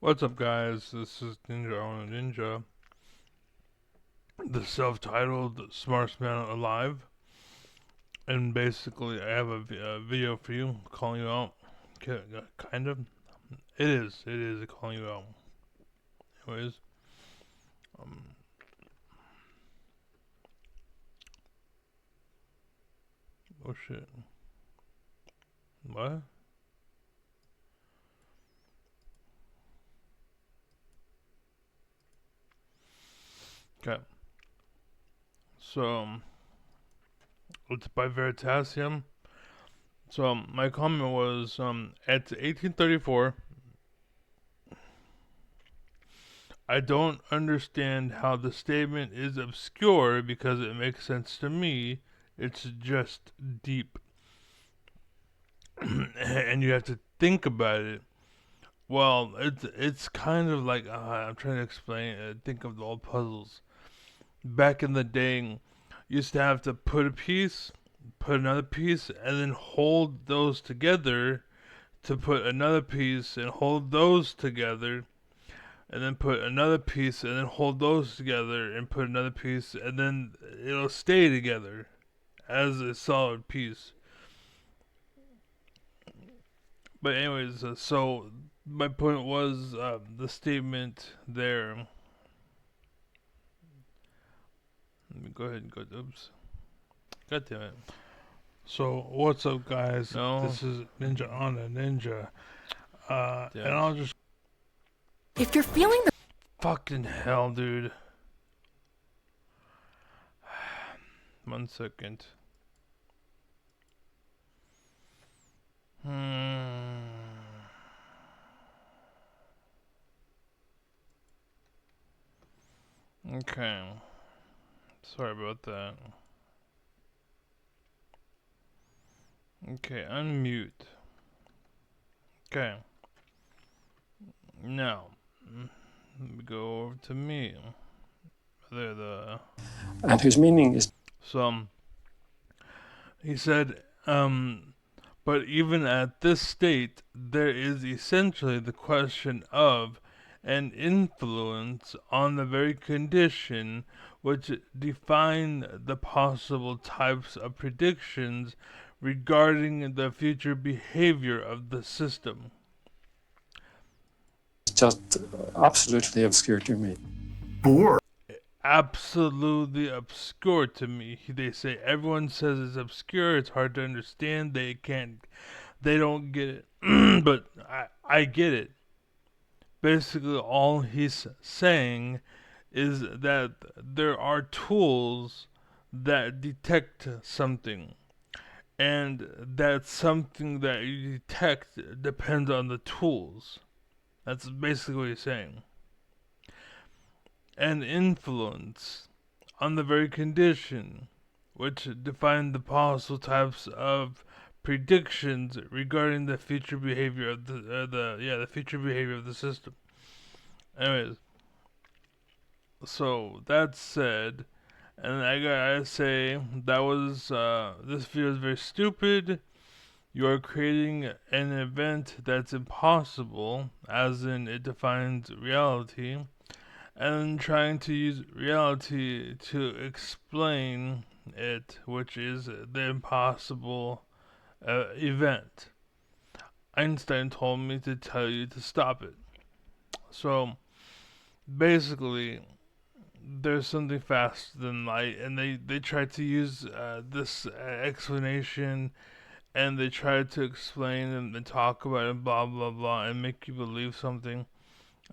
What's up, guys? This is Ninja on a Ninja, the self-titled smartest man alive. And basically, I have a video for you, calling you out. Kind of. It is. It is calling you out. Anyways, um, oh shit. What? Okay. So, it's by Veritasium. So, my comment was, at 1834, I don't understand how the statement is obscure because it makes sense to me. It's just deep. And you have to think about it. Well, it's kind of like I'm trying to explain. Think of the old puzzles. Back in the day, you used to have to put a piece, put another piece, and then hold those together to put another piece and hold those together, and then put another piece and then hold those together and put another piece, and then it'll stay together as a solid piece. But anyways, so my point was the statement there. Let me go ahead and go. Oops. God damn it. So what's up, guys? No. This is Ninja on a Ninja. And I'll just. If you're feeling the Fucking hell, dude. 1 second. Okay. Sorry about that. Okay, unmute. Okay. Now, let me go over to me. There, and whose meaning is So, he said, but even at this state, there is essentially the question of an influence on the very condition which define the possible types of predictions regarding the future behavior of the system. just absolutely obscure to me. Absolutely obscure to me. They say everyone says it's obscure, it's hard to understand, they don't get it. But I get it. Basically, all he's saying is that there are tools that detect something, and that something that you detect depends on the tools. That's basically what he's saying. And influence on the very condition which define the possible types of predictions regarding the future behavior of the future behavior of the system. Anyways, so that said, and I gotta say that was this video is very stupid. You are creating an event that's impossible, as in it defines reality, and trying to use reality to explain it, which is the impossible event. Einstein told me to tell you to stop it. So basically, there's something faster than light, and they try to use this explanation, and they try to explain and talk about it, blah blah blah, and make you believe something.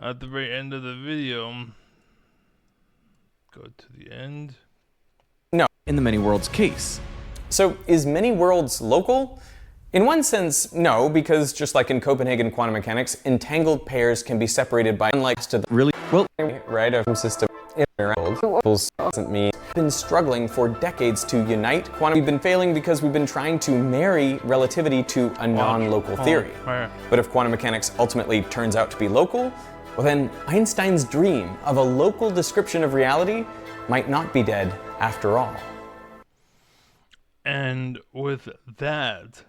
At the very end of the video, go to the end. No, in the many worlds case. So is many worlds local? In one sense, no, because just like in Copenhagen quantum mechanics, entangled pairs can be separated by unlike to the really well right of system doesn't mean been struggling for decades to unite quantum. We've been failing because we've been trying to marry relativity to a non-local theory. But if quantum mechanics ultimately turns out to be local, well then Einstein's dream of a local description of reality might not be dead after all. And with that,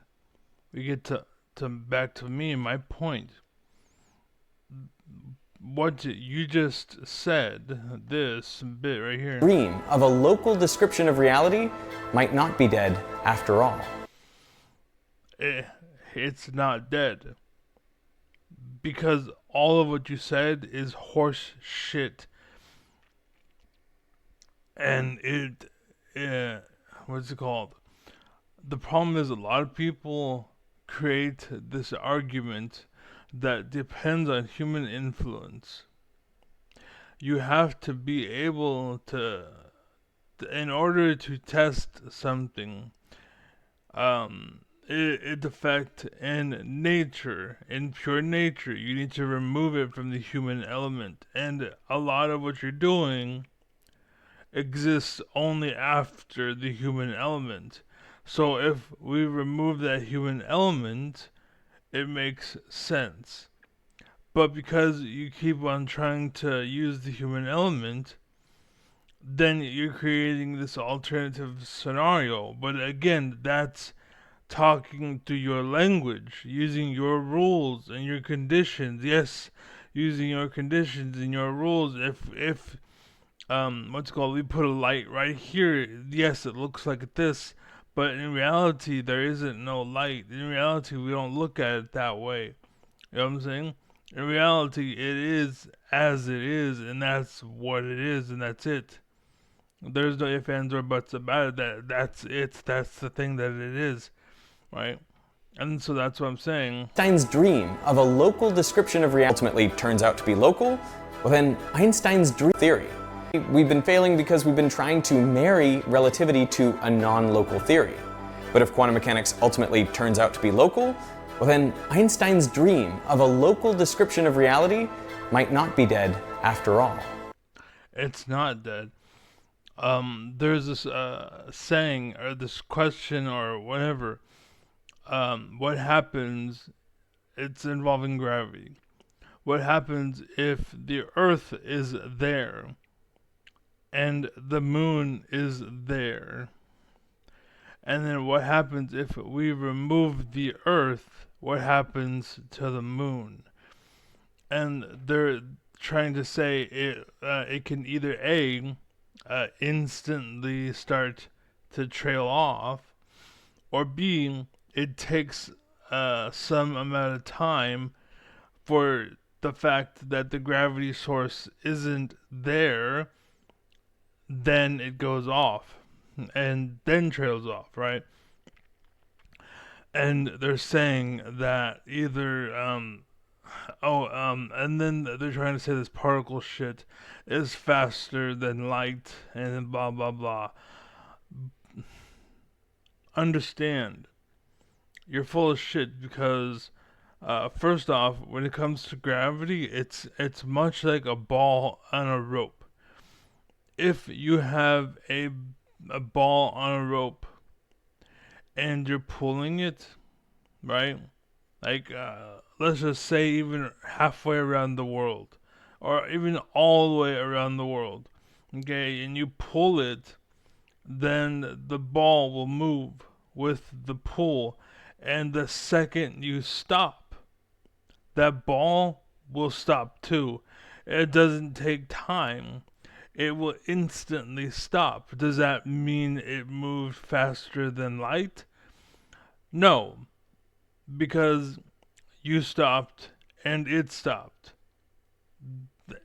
we get to back to me and my point. what you just said, this bit right here. Dream of a local description of reality might not be dead after all. It's not dead. Because all of what you said is horse shit. And what's it called? The problem is a lot of people create this argument that depends on human influence. You have to be able to, in order to test something, its effect in nature, in pure nature, you need to remove it from the human element. And a lot of what you're doing exists only after the human element. So if we remove that human element, it makes sense. But because you keep on trying to use the human element, then you're creating this alternative scenario. But again, that's talking through your language, using your rules and your conditions. Yes, using your conditions and your rules. If what's it called, we put a light right here, yes, it looks like this, but in reality there isn't no light. In reality we don't look at it that way. You know what I'm saying? In reality it is as it is, and that's what it is, and that's it. There's no ifs, ands, or buts about it. That's it. That's the thing that it is, right? And so that's what I'm saying. Einstein's dream of a local description of reality ultimately turns out to be local, well then Einstein's dream theory. We've been failing because we've been trying to marry relativity to a non-local theory. But if quantum mechanics ultimately turns out to be local, well then Einstein's dream of a local description of reality might not be dead after all. It's not dead. There's this saying, or this question, or whatever. What happens? It's involving gravity. What happens if the Earth is there and the moon is there? And then what happens if we remove the Earth? What happens to the moon? And they're trying to say it can either instantly start to trail off, or B, it takes some amount of time for the fact that the gravity source isn't there, then it goes off and then trails off, right? And they're saying that either and then they're trying to say this particle shit is faster than light and blah blah blah. Understand, you're full of shit, because first off, when it comes to gravity, it's much like a ball on a rope. If you have a ball on a rope and you're pulling it, right? Like let's just say even halfway around the world, or even all the way around the world, okay, and you pull it, then the ball will move with the pull, and the second you stop, that ball will stop too. It doesn't take time. It will instantly stop. Does that mean it moved faster than light? No, because you stopped and it stopped.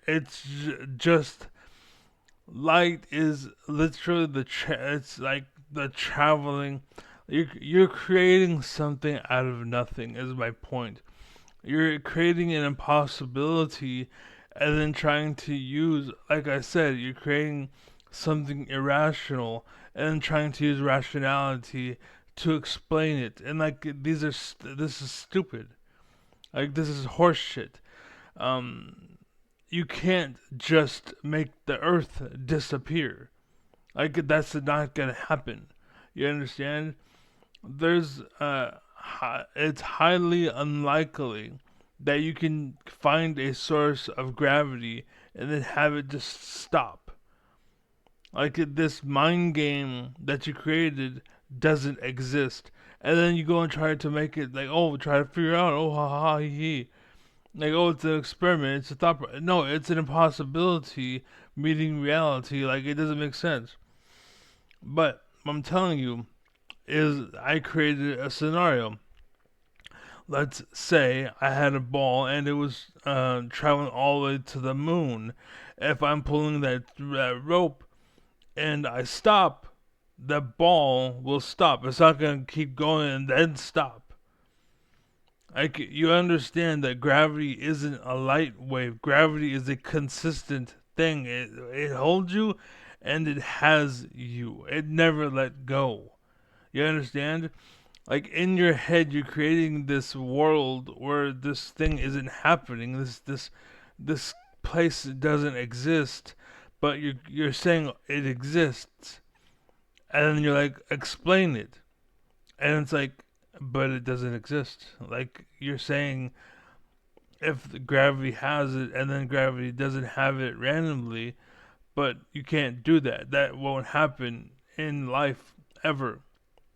It's just light is literally it's like the traveling. You're creating something out of nothing, is my point. You're creating an impossibility and then trying to use, like I said, you're creating something irrational and then trying to use rationality to explain it. And like this is stupid. Like this is horseshit. You can't just make the earth disappear. Like that's not gonna happen. You understand? There's it's highly unlikely that you can find a source of gravity and then have it just stop. Like this mind game that you created doesn't exist. And then you go and try to make it like, oh, try to figure out, oh, ha ha, he. Like, oh, it's an experiment. It's a thought. No, it's an impossibility meeting reality. Like, it doesn't make sense. But what I'm telling you is, I created a scenario. Let's say I had a ball and it was traveling all the way to the moon. If I'm pulling that rope and I stop, that ball will stop. It's not going to keep going and then stop. You understand that gravity isn't a light wave. Gravity is a consistent thing. It holds you and it has you. It never let go. You understand? Like, in your head, you're creating this world where this thing isn't happening. This place doesn't exist, but you're saying it exists, and then you're like, explain it, and it's like, but it doesn't exist. Like, you're saying, if the gravity has it, and then gravity doesn't have it randomly, but you can't do that. That won't happen in life ever.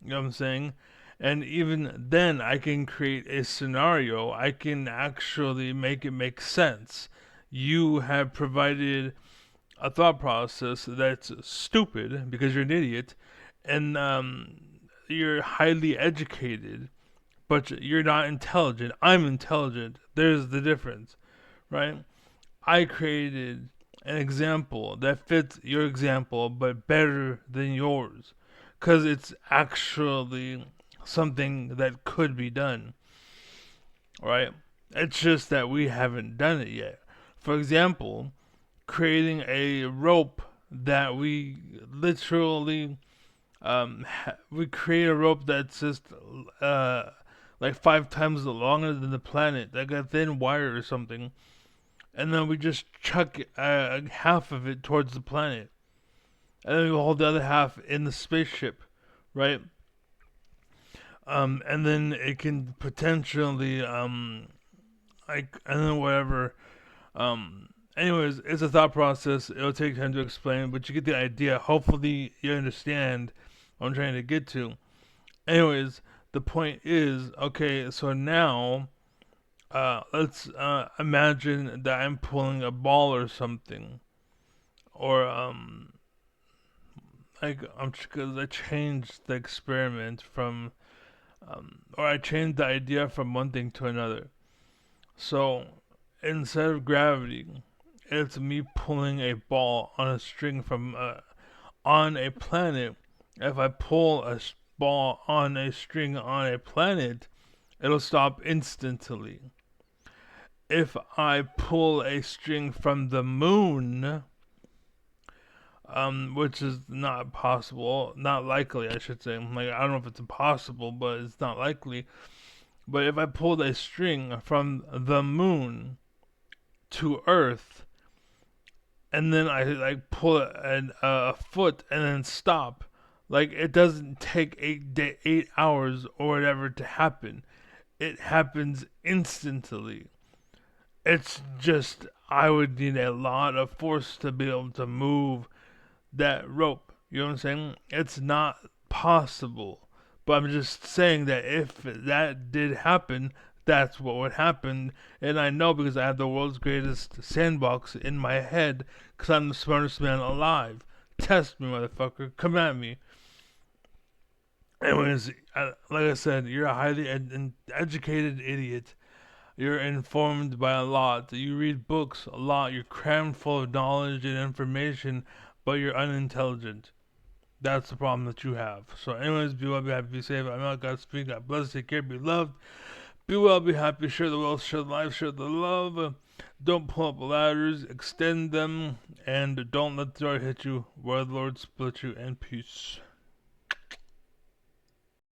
You know what I'm saying? And even then, I can create a scenario. I can actually make it make sense. You have provided a thought process that's stupid because you're an idiot, and you're highly educated, but you're not intelligent. I'm intelligent. There's the difference, right? I created an example that fits your example, but better than yours, because it's actually something that could be done, right? It's just that we haven't done it yet. For example, creating a rope that we literally we create a rope that's just like 5 times longer than the planet, like a thin wire or something, and then we just chuck half of it towards the planet, and then we hold the other half in the spaceship, right? And then it can potentially like, and then whatever. Anyways, it's a thought process. It'll take time to explain, but you get the idea. Hopefully, you understand what I'm trying to get to. Anyways, the point is, okay, so now, let's imagine that I'm pulling a ball or something, or like, because I changed the experiment from, or I changed the idea from one thing to another. So instead of gravity, it's me pulling a ball on a string from on a planet. If I pull a ball on a string on a planet, it'll stop instantly. If I pull a string from the moon, which is not possible, not likely, I should say. Like, I don't know if it's impossible, but it's not likely. But if I pulled a string from the moon to Earth, and then I like pull a foot and then stop, like, it doesn't take 8 hours or whatever to happen. It happens instantly. It's just, I would need a lot of force to be able to move that rope. You know what I'm saying? It's not possible. But I'm just saying that if that did happen, that's what would happen. And I know because I have the world's greatest sandbox in my head, because I'm the smartest man alive. Test me, motherfucker. Come at me. Anyways, like I said, you're a highly educated idiot. You're informed by a lot. You read books a lot. You're crammed full of knowledge and information, but you're unintelligent. That's the problem that you have. So, anyways, be well, be happy, be safe. I'm out. Godspeed. God bless. Take care. Be loved. Be well, be happy. Share the wealth, share the life, share the love. Don't pull up ladders. Extend them. And don't let the door hit you where the Lord split you. And peace.